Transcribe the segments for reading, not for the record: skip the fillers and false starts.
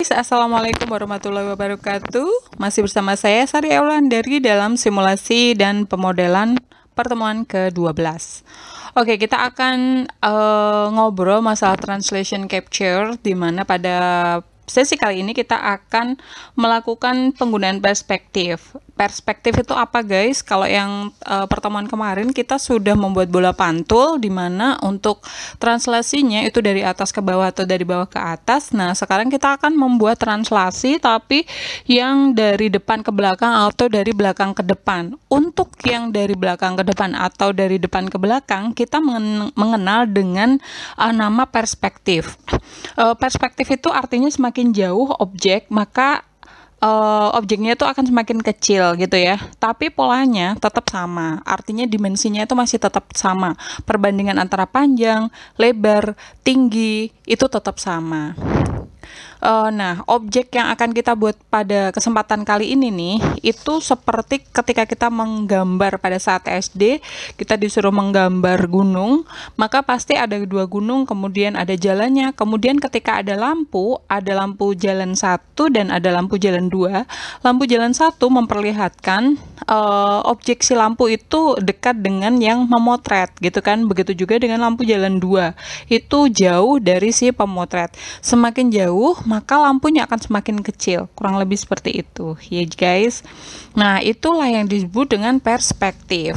Assalamualaikum warahmatullahi wabarakatuh. Masih bersama saya Sari Eulandari dalam simulasi dan pemodelan pertemuan ke-12. Oke, kita akan ngobrol masalah translation capture, di mana pada sesi kali ini kita akan melakukan penggunaan perspektif. Perspektif itu apa, guys? Kalau yang pertemuan kemarin kita sudah membuat bola pantul, di mana untuk translasinya itu dari atas ke bawah atau dari bawah ke atas. Nah, sekarang kita akan membuat translasi tapi yang dari depan ke belakang atau dari belakang ke depan. Untuk yang dari belakang ke depan atau dari depan ke belakang, kita mengenal dengan nama perspektif. Perspektif itu artinya semakin jauh objek, maka objeknya itu akan semakin kecil gitu ya, tapi polanya tetap sama, artinya dimensinya itu masih tetap sama, perbandingan antara panjang, lebar, tinggi itu tetap sama. Nah, objek yang akan kita buat pada kesempatan kali ini nih, itu seperti ketika kita menggambar pada saat SD, kita disuruh menggambar gunung, maka pasti ada dua gunung, kemudian ada jalannya, kemudian ketika ada lampu jalan 1 dan ada lampu jalan 2, lampu jalan 1 memperlihatkan objek si lampu itu dekat dengan yang memotret, gitu kan, begitu juga dengan lampu jalan 2, itu jauh dari si pemotret, semakin jauh maka lampunya akan semakin kecil, kurang lebih seperti itu ya guys. Nah, itulah yang disebut dengan perspektif.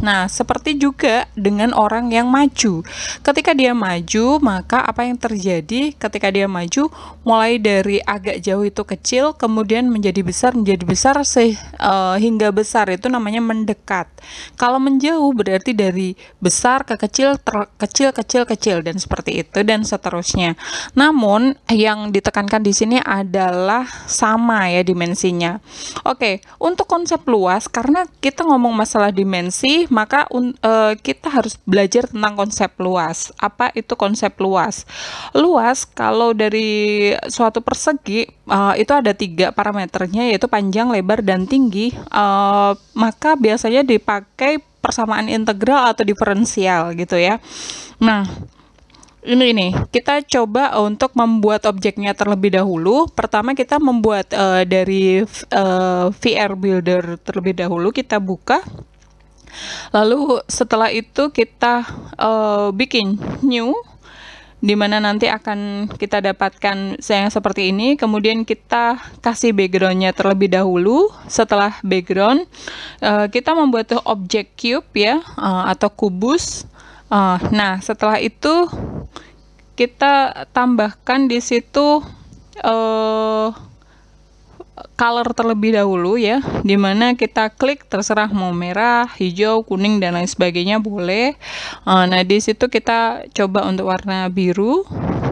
Nah, seperti juga dengan orang yang maju. Ketika dia maju, maka apa yang terjadi ketika dia maju? Mulai dari agak jauh itu kecil, kemudian menjadi besar hingga besar, itu namanya mendekat. Kalau menjauh berarti dari besar ke kecil, kecil, dan seperti itu, dan seterusnya. Namun, yang ditekankan di sini adalah sama ya dimensinya. Oke, untuk konsep luas, karena kita ngomong masalah dimensi, maka kita harus belajar tentang konsep luas. Apa itu konsep luas? Luas kalau dari suatu persegi itu ada 3 parameternya, yaitu panjang, lebar, dan tinggi. Maka biasanya dipakai persamaan integral atau diferensial gitu ya. Nah, ini kita coba untuk membuat objeknya terlebih dahulu. Pertama kita membuat dari VR Builder terlebih dahulu, kita buka. Lalu setelah itu kita bikin new, dimana nanti akan kita dapatkan yang seperti ini. Kemudian kita kasih backgroundnya terlebih dahulu. Setelah background, kita membuat objek cube ya, atau kubus. Nah, setelah itu kita tambahkan di situ color terlebih dahulu ya, dimana kita klik terserah mau merah, hijau, kuning, dan lain sebagainya boleh. Nah, di situ kita coba untuk warna biru,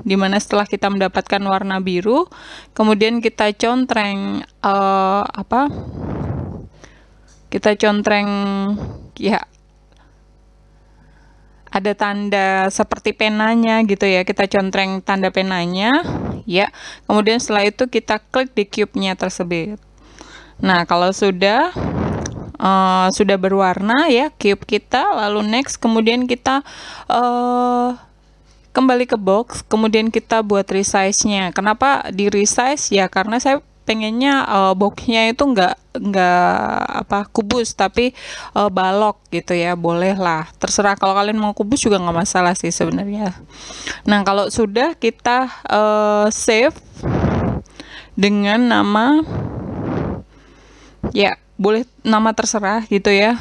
dimana setelah kita mendapatkan warna biru, kemudian kita contreng kita contreng ya, ada tanda seperti penanya gitu ya, kita contreng tanda penanya ya. Kemudian setelah itu kita klik di cube-nya tersebut. Nah, kalau sudah berwarna ya cube kita, lalu next, kemudian kita kembali ke box, kemudian kita buat resize-nya. Kenapa di resize ya? Karena saya pengennya boxnya itu enggak kubus, tapi balok gitu ya, boleh lah, terserah. Kalau kalian mau kubus juga nggak masalah sih sebenarnya. Nah, kalau sudah kita save dengan nama ya, boleh nama terserah gitu ya,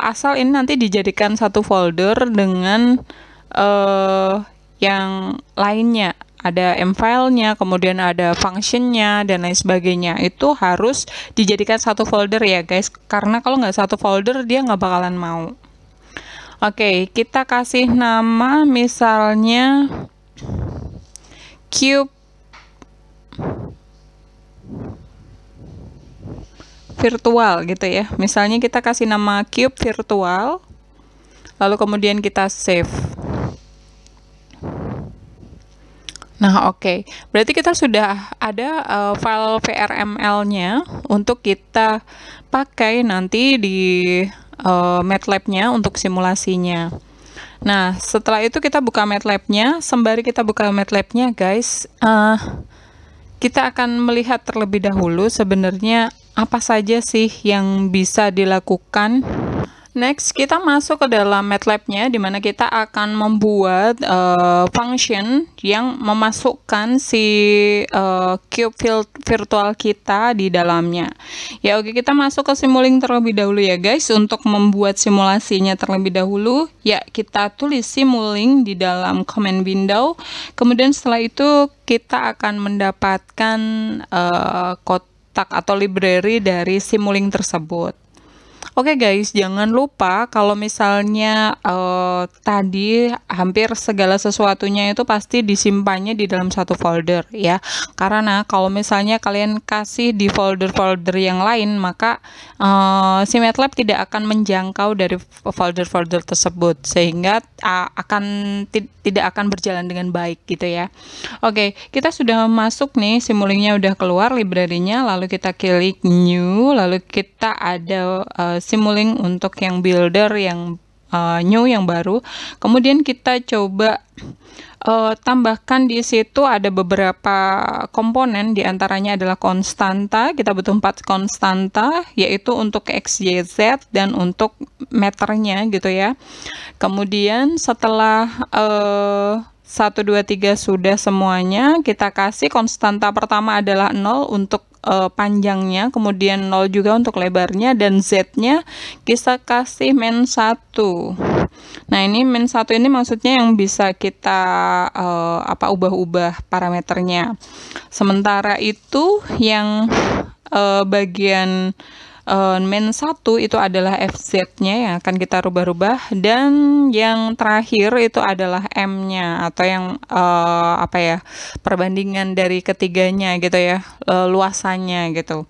asal ini nanti dijadikan satu folder dengan yang lainnya, ada M-file-nya, kemudian ada function-nya, dan lain sebagainya. Itu harus dijadikan satu folder ya guys, karena kalau nggak satu folder dia nggak bakalan mau. Oke, kita kasih nama misalnya cube virtual gitu ya. Misalnya kita kasih nama cube virtual, lalu kemudian kita save. Nah, oke. Berarti kita sudah ada file VRML-nya untuk kita pakai nanti di MATLAB-nya untuk simulasinya. Nah, setelah itu kita buka MATLAB-nya. Sembari kita buka MATLAB-nya, guys, kita akan melihat terlebih dahulu sebenarnya apa saja sih yang bisa dilakukan. Next, kita masuk ke dalam MATLAB-nya, di mana kita akan membuat function yang memasukkan si cube virtual kita di dalamnya. Ya, oke, kita masuk ke Simulink terlebih dahulu ya guys. Untuk membuat simulasinya terlebih dahulu, ya kita tulis Simulink di dalam command window. Kemudian setelah itu kita akan mendapatkan kotak atau library dari Simulink tersebut. Oke guys, jangan lupa kalau misalnya tadi hampir segala sesuatunya itu pasti disimpannya di dalam satu folder ya. Karena kalau misalnya kalian kasih di folder-folder yang lain, maka si MATLAB tidak akan menjangkau dari folder-folder tersebut, sehingga tidak akan berjalan dengan baik gitu ya. Oke, kita sudah masuk nih, Simulink-nya udah keluar library-nya, lalu kita klik new, lalu kita ada Simulink untuk yang builder yang new, yang baru. Kemudian kita coba tambahkan di situ ada beberapa komponen, diantaranya adalah konstanta. Kita butuh 4 konstanta, yaitu untuk X, Y, Z dan untuk meternya gitu ya. Kemudian setelah 1, 2, 3 sudah semuanya, kita kasih konstanta pertama adalah 0 untuk panjangnya, kemudian 0 juga untuk lebarnya, dan Z-nya kita kasih -1. Nah, ini -1 ini maksudnya yang bisa kita ubah-ubah parameternya. Sementara itu yang bagian -1 itu adalah FZ-nya yang akan kita rubah-rubah, dan yang terakhir itu adalah M-nya atau yang perbandingan dari ketiganya gitu ya, luasannya gitu.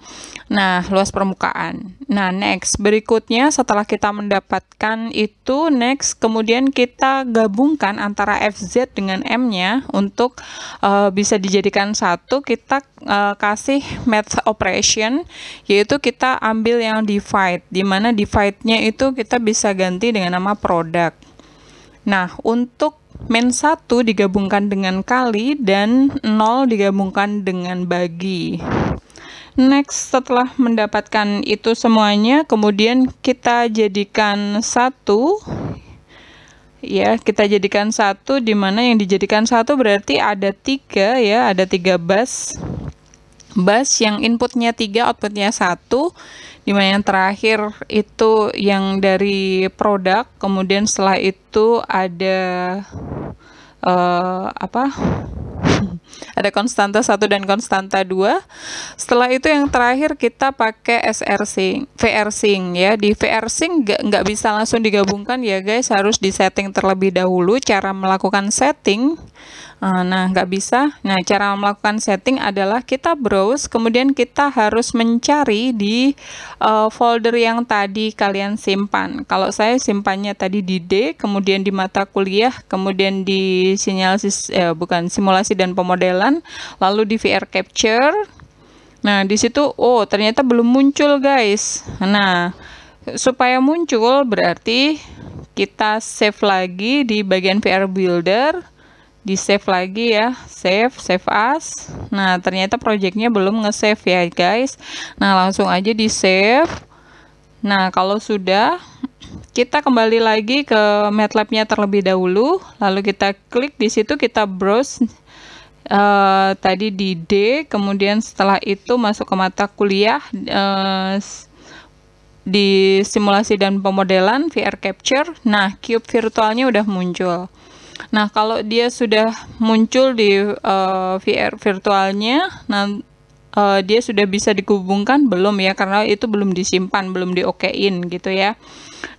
Nah, luas permukaan. Nah, next berikutnya setelah kita mendapatkan itu, kemudian kita gabungkan antara FZ dengan M-nya untuk bisa dijadikan satu. Kita kasih math operation, yaitu kita ambil yang divide, dimana divide-nya itu kita bisa ganti dengan nama product. Nah, untuk -1 digabungkan dengan kali dan 0 digabungkan dengan bagi. Next, setelah mendapatkan itu semuanya, kemudian kita jadikan satu. Ya, kita jadikan satu, dimana yang dijadikan satu berarti ada 3 ya, ada 3 bus. Bus yang inputnya 3, outputnya 1, dimana yang terakhir itu yang dari produk. Kemudian setelah itu ada ada konstanta 1 dan konstanta 2. Setelah itu yang terakhir kita pakai VRSync ya. Di VRSync nggak bisa langsung digabungkan ya guys, harus disetting terlebih dahulu. Cara melakukan setting, nah nggak bisa. Nah, cara melakukan setting adalah kita browse, kemudian kita harus mencari di folder yang tadi kalian simpan. Kalau saya simpannya tadi di D, kemudian di mata kuliah, kemudian di simulasi dan pemodelan, lalu di VR Capture. Nah, di situ ternyata belum muncul guys. Nah, supaya muncul berarti kita save lagi di bagian VR Builder. Di save lagi ya, save as. Nah, ternyata projectnya belum nge-save ya guys. Nah, langsung aja di save. Nah, kalau sudah, kita kembali lagi ke MATLAB-nya terlebih dahulu, lalu kita klik di situ, kita browse tadi di D, kemudian setelah itu masuk ke mata kuliah di simulasi dan pemodelan VR Capture. Nah, cube virtualnya udah muncul. Nah, kalau dia sudah muncul di VR virtualnya, nah dia sudah bisa dihubungkan belum ya, karena itu belum disimpan, belum di-okein gitu ya.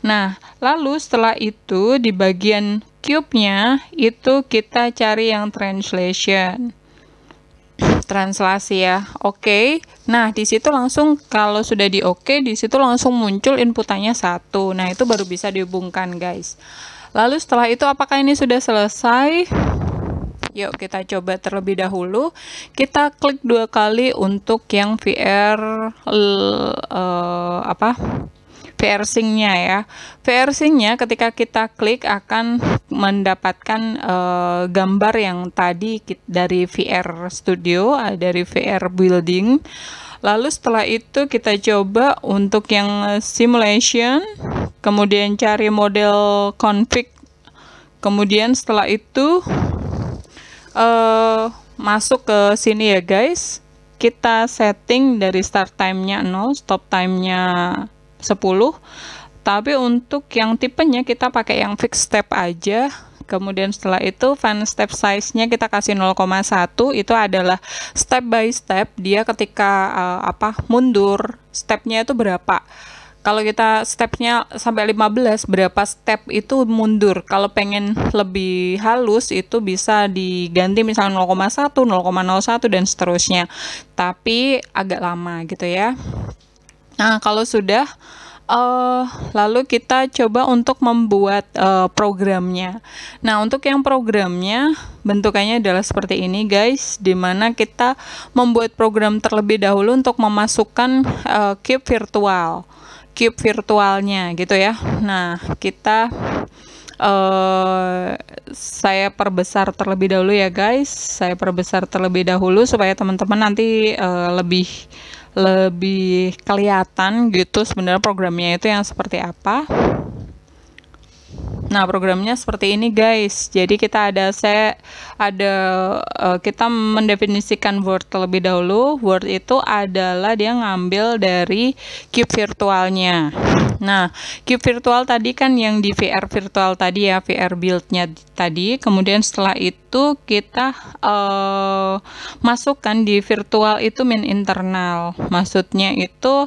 Nah, lalu setelah itu di bagian cube-nya itu kita cari yang translation. Translasi ya. Oke. Nah, di situ langsung kalau sudah di-oke, di situ langsung muncul inputannya 1. Nah, itu baru bisa dihubungkan, guys. Lalu setelah itu apakah ini sudah selesai? Yuk kita coba terlebih dahulu. Kita klik VR VRSync-nya ya. VRSync-nya ketika kita klik akan mendapatkan gambar yang tadi dari VR Studio, dari VR Building. Lalu setelah itu kita coba untuk yang simulation, kemudian cari model config, kemudian setelah itu masuk ke sini ya guys. Kita setting dari start time-nya 0, stop time-nya 10. Tapi untuk yang tipenya kita pakai yang fixed step aja. Kemudian setelah itu fan step size-nya kita kasih 0,1. Itu adalah step by step dia ketika mundur, stepnya itu berapa. Kalau kita stepnya sampai 15, berapa step itu mundur. Kalau pengen lebih halus itu bisa diganti misalnya 0,1, 0,01 dan seterusnya. Tapi agak lama gitu ya. Nah, kalau sudah lalu kita coba untuk membuat programnya. Nah, untuk yang programnya bentukannya adalah seperti ini guys, dimana kita membuat program terlebih dahulu untuk memasukkan cube virtualnya gitu ya. Nah, kita saya perbesar terlebih dahulu ya guys. Saya perbesar terlebih dahulu supaya teman-teman nanti lebih kelihatan gitu sebenarnya programnya itu yang seperti apa. Nah, programnya seperti ini guys. Jadi kita kita mendefinisikan Word terlebih dahulu. Word itu adalah dia ngambil dari cube virtualnya. Nah, cube virtual tadi kan yang di VR virtual tadi ya, VR build-nya tadi. Kemudian setelah itu kita masukkan di virtual itu main internal. Maksudnya itu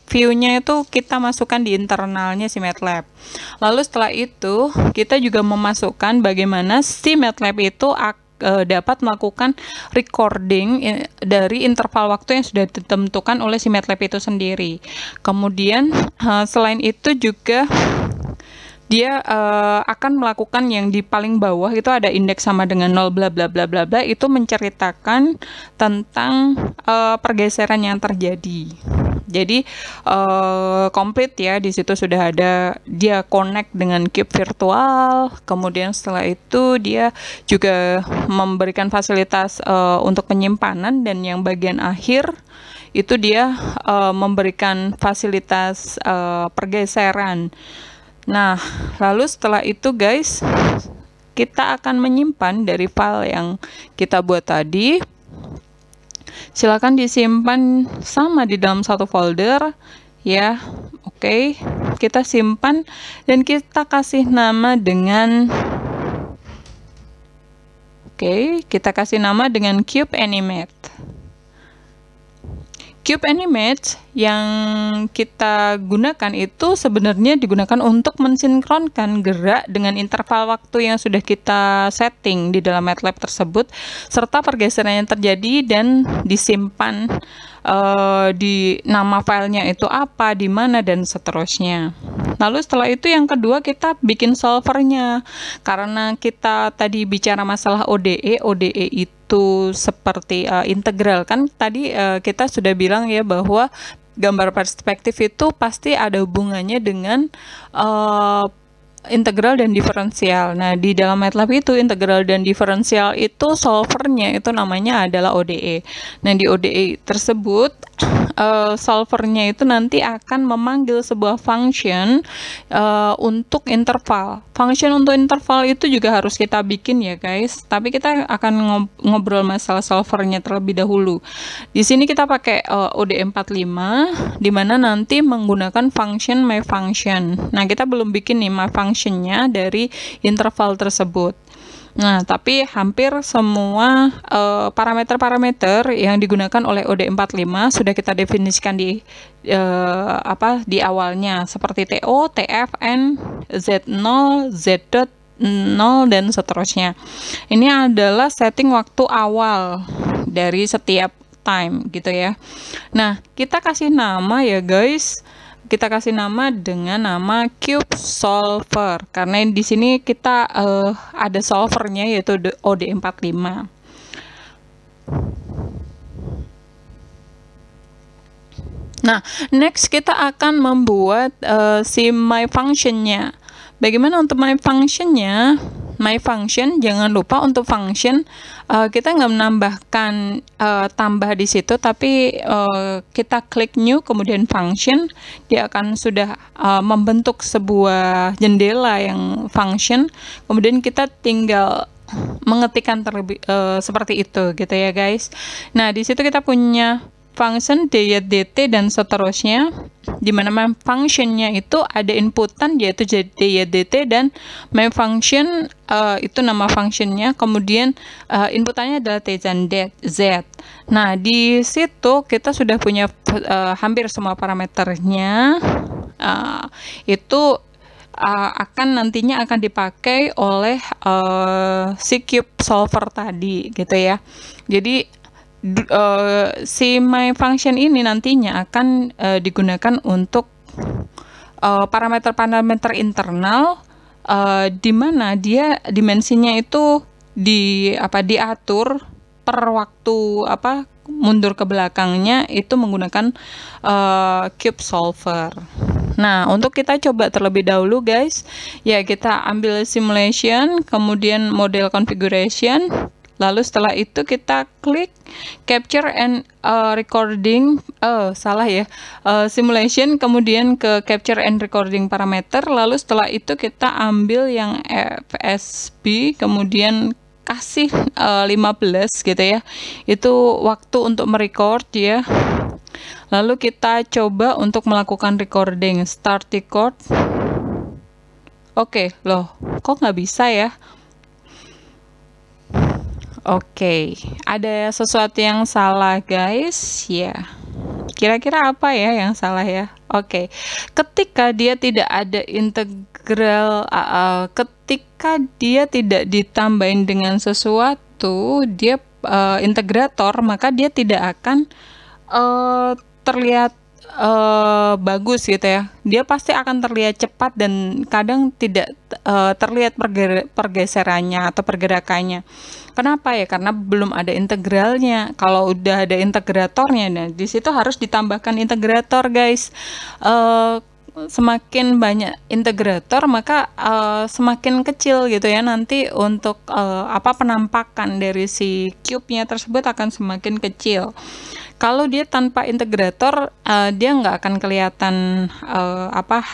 view-nya itu kita masukkan di internalnya si MATLAB. Lalu setelah itu kita juga memasukkan bagaimana si MATLAB itu dapat melakukan recording dari interval waktu yang sudah ditentukan oleh si MATLAB itu sendiri. Kemudian selain itu juga dia akan melakukan yang di paling bawah itu ada indeks sama dengan 0 bla bla bla bla bla, itu menceritakan tentang pergeseran yang terjadi. Jadi komplit ya, di situ sudah ada dia connect dengan cube virtual. Kemudian setelah itu dia juga memberikan fasilitas untuk penyimpanan, dan yang bagian akhir itu dia memberikan fasilitas pergeseran. Nah, lalu setelah itu guys, kita akan menyimpan dari file yang kita buat tadi. Silakan disimpan sama di dalam satu folder ya. Oke, kita simpan dan kita kasih nama dengan kita kasih nama dengan Cube Animate. Cube Animate yang kita gunakan itu sebenarnya digunakan untuk mensinkronkan gerak dengan interval waktu yang sudah kita setting di dalam MATLAB tersebut, serta pergeseran yang terjadi dan disimpan di nama filenya itu apa, di mana, dan seterusnya. Lalu setelah itu yang kedua kita bikin solvernya. Karena kita tadi bicara masalah ODE itu seperti integral kan tadi kita sudah bilang ya bahwa gambar perspektif itu pasti ada hubungannya dengan integral dan diferensial. Nah, di dalam MATLAB itu integral dan diferensial itu solvernya itu namanya adalah ODE. Nah, di ODE tersebut solvernya itu nanti akan memanggil sebuah function untuk interval. Function untuk interval itu juga harus kita bikin ya guys. Tapi kita akan ngobrol masalah solvernya terlebih dahulu. Di sini kita pakai ODE45 di mana nanti menggunakan function myFunction. Nah, kita belum bikin nih myFunction-nya dari interval tersebut. Nah, tapi hampir semua parameter-parameter yang digunakan oleh ODE45 sudah kita definisikan di awalnya, seperti TO, TF, N, Z0, Z.0, dan seterusnya. Ini adalah setting waktu awal dari setiap time gitu ya. Nah, kita kasih nama ya guys. Kita kasih nama dengan nama Cube Solver karena di sini kita ada solvernya yaitu Nah, next kita akan membuat si my function-nya. Bagaimana untuk my function-nya? My function, jangan lupa untuk function kita nggak menambahkan tambah di situ, tapi kita klik new kemudian function, dia akan sudah membentuk sebuah jendela yang function. Kemudian kita tinggal mengetikkan terlebih seperti itu gitu ya guys. Nah, di situ kita punya function dt dan seterusnya, di mana main functionnya itu ada inputan yaitu dt dan main function itu nama functionnya, kemudian inputannya adalah t dan z. Nah, di situ kita sudah punya hampir semua parameternya. Itu akan nantinya akan dipakai oleh si cube solver tadi gitu ya. Jadi si my function ini nantinya akan digunakan untuk parameter-parameter internal di mana dia dimensinya itu diatur per waktu mundur ke belakangnya itu menggunakan cube solver. Nah, untuk kita coba terlebih dahulu guys, ya kita ambil simulation, kemudian model configuration. Lalu setelah itu kita klik capture and recording, simulation, kemudian ke capture and recording parameter. Lalu setelah itu kita ambil yang FSB, kemudian kasih 15 gitu ya. Itu waktu untuk merecord ya. Lalu kita coba untuk melakukan recording, start record. Oke, loh, kok nggak bisa ya? Oke, ada sesuatu yang salah guys ya. Kira-kira apa ya yang salah ya? Oke, ketika dia tidak ada integral, ketika dia tidak ditambahin dengan sesuatu, dia integrator, maka dia tidak akan terlihat bagus gitu ya. Dia pasti akan terlihat cepat dan kadang tidak terlihat pergeserannya atau pergerakannya. Kenapa ya? Karena belum ada integralnya. Kalau udah ada integratornya, nah di situ harus ditambahkan integrator guys. Semakin banyak integrator maka semakin kecil gitu ya nanti untuk penampakan dari si cube-nya tersebut akan semakin kecil. Kalau dia tanpa integrator dia nggak akan kelihatan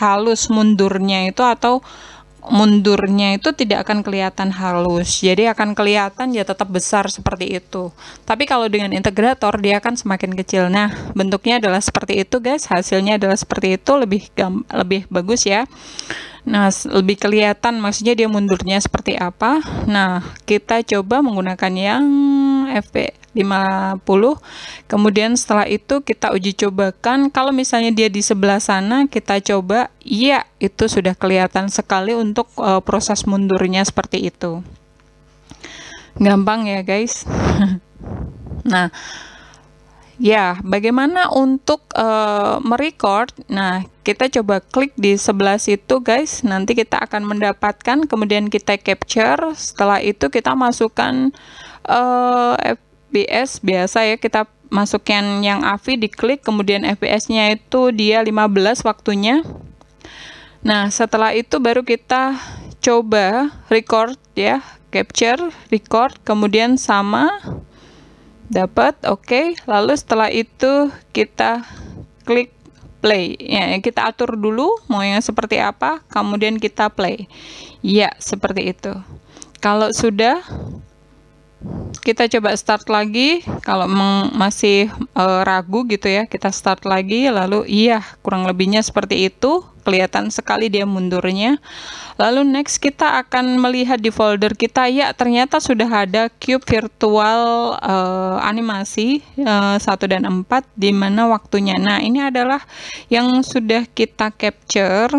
halus mundurnya itu, atau mundurnya itu tidak akan kelihatan halus, jadi akan kelihatan ya tetap besar seperti itu. Tapi kalau dengan integrator dia akan semakin kecil. Nah, bentuknya adalah seperti itu guys, hasilnya adalah seperti itu, lebih bagus ya. Nah, lebih kelihatan maksudnya dia mundurnya seperti apa. Nah, kita coba menggunakan yang FP50. Kemudian setelah itu kita uji cobakan. Kalau misalnya dia di sebelah sana, kita coba, iya itu sudah kelihatan sekali untuk proses mundurnya seperti itu. Gampang ya guys. Nah, ya, bagaimana untuk merecord? Nah, kita coba klik di sebelah situ guys. Nanti kita akan mendapatkan, kemudian kita capture. Setelah itu kita masukkan FPS biasa ya. Kita masukkan yang AVI, diklik, kemudian FPS-nya itu dia 15 waktunya. Nah, setelah itu baru kita coba record ya. Capture, record, kemudian sama. Dapat, oke. Lalu setelah itu kita klik play ya, kita atur dulu mau yang seperti apa, kemudian kita play ya, seperti itu. Kalau sudah, kita coba start lagi. Kalau masih ragu gitu ya, kita start lagi. Lalu iya, kurang lebihnya seperti itu, kelihatan sekali dia mundurnya. Lalu next kita akan melihat di folder kita, ya ternyata sudah ada cube virtual animasi 1 dan 4 di mana waktunya. Nah, ini adalah yang sudah kita capture,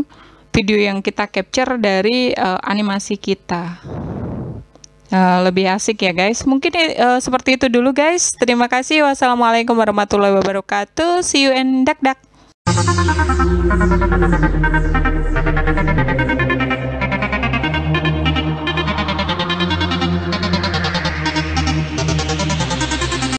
video yang kita capture dari animasi kita. Lebih asik ya guys. Mungkin seperti itu dulu guys. Terima kasih. Wassalamualaikum warahmatullahi wabarakatuh. See you and dak dak.